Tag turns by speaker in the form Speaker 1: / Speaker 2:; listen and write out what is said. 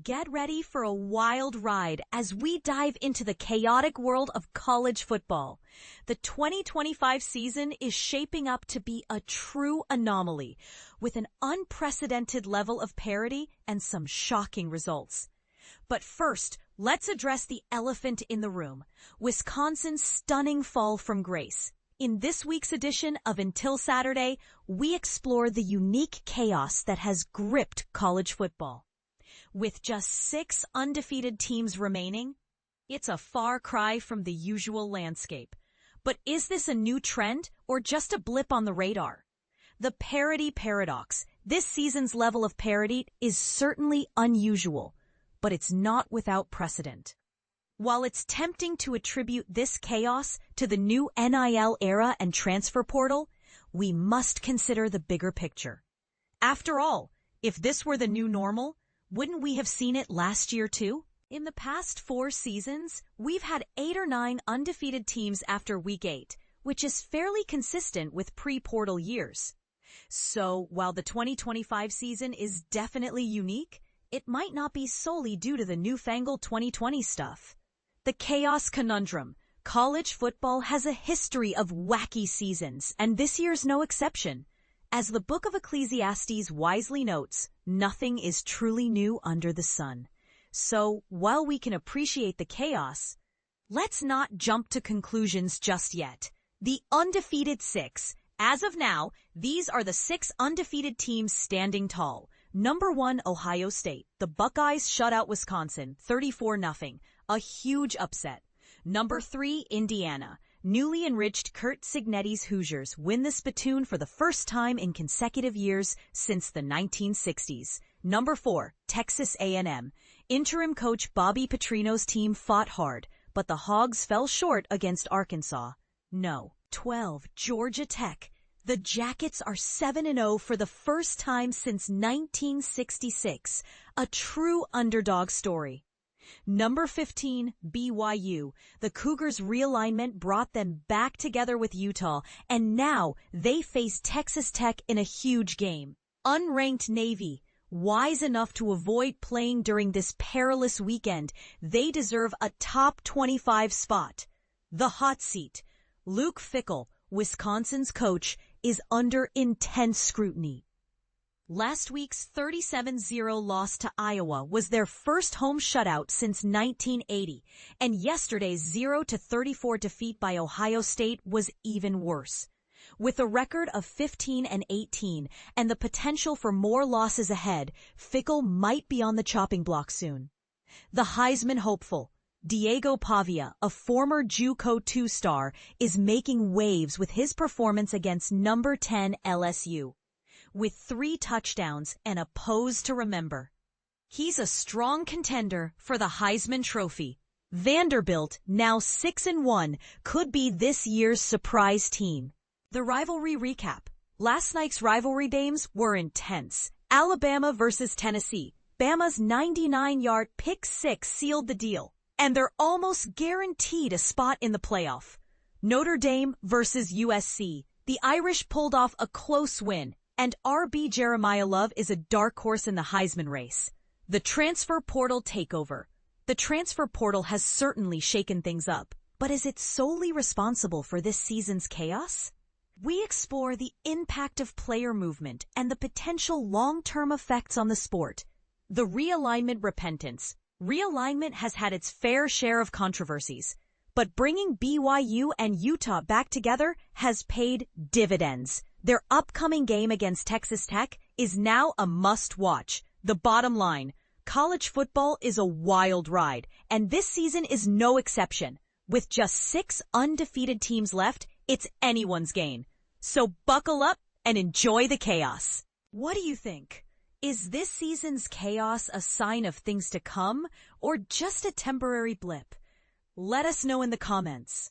Speaker 1: Get ready for a wild ride as we dive into the chaotic world of college football. The 2025 season is shaping up to be a true anomaly, with an unprecedented level of parity and some shocking results. But first, let's address the elephant in the room, Wisconsin's stunning fall from grace. In this week's edition of Until Saturday, we explore the unique chaos that has gripped college football. With just 6 undefeated teams remaining, it's a far cry from the usual landscape. But is this a new trend or just a blip on the radar? The parity paradox. This season's level of parity is certainly unusual, but it's not without precedent. While it's tempting to attribute this chaos to the new NIL era and transfer portal, we must consider the bigger picture. After all, if this were the new normal, wouldn't we have seen it last year too? In the past 4 seasons, we've had 8 or 9 undefeated teams after week 8, which is fairly consistent with pre-portal years. So, while the 2025 season is definitely unique, it might not be solely due to the newfangled 2020 stuff. The chaos conundrum. College football has a history of wacky seasons, and this year's no exception. As the Book of Ecclesiastes wisely notes, nothing is truly new under the sun. So, while we can appreciate the chaos, let's not jump to conclusions just yet. The undefeated 6. As of now, these are the 6 undefeated teams standing tall. Number 1, Ohio State. The Buckeyes shut out Wisconsin, 34-0. A huge upset. Number 3, Indiana. Newly enriched Curt Cignetti's Hoosiers win the spittoon for the first time in consecutive years since the 1960s. Number 4, Texas A&M. Interim coach Bobby Petrino's team fought hard, but the Hogs fell short against Arkansas. No. 12, Georgia Tech. The Jackets are 7-0 for the first time since 1966. A true underdog story. Number 15, BYU. The Cougars' realignment brought them back together with Utah, and now they face Texas Tech in a huge game. Unranked Navy. Wise enough to avoid playing during this perilous weekend, they deserve a top 25 spot. The hot seat. Luke Fickell, Wisconsin's coach, is under intense scrutiny. Last week's 37-0 loss to Iowa was their first home shutout since 1980, and yesterday's 0-34 defeat by Ohio State was even worse. With a record of 15-18 and the potential for more losses ahead, Fickell might be on the chopping block soon. The Heisman hopeful, Diego Pavia, a former JUCO 2-star, is making waves with his performance against number 10 LSU. With 3 touchdowns and a pose to remember. He's a strong contender for the Heisman Trophy. Vanderbilt, now 6-1, could be this year's surprise team. The rivalry recap. Last night's rivalry games were intense. Alabama versus Tennessee. Bama's 99-yard pick 6 sealed the deal, and they're almost guaranteed a spot in the playoff. Notre Dame versus USC. The Irish pulled off a close win, and RB Jeremiah Love is a dark horse in the Heisman race. The transfer portal takeover. The transfer portal has certainly shaken things up, but is it solely responsible for this season's chaos? We explore the impact of player movement and the potential long-term effects on the sport. The realignment repentance. Realignment has had its fair share of controversies, but bringing BYU and Utah back together has paid dividends. Their upcoming game against Texas Tech is now a must-watch. The bottom line, college football is a wild ride, and this season is no exception. With just 6 undefeated teams left, it's anyone's game. So buckle up and enjoy the chaos. What do you think? Is this season's chaos a sign of things to come, or just a temporary blip? Let us know in the comments.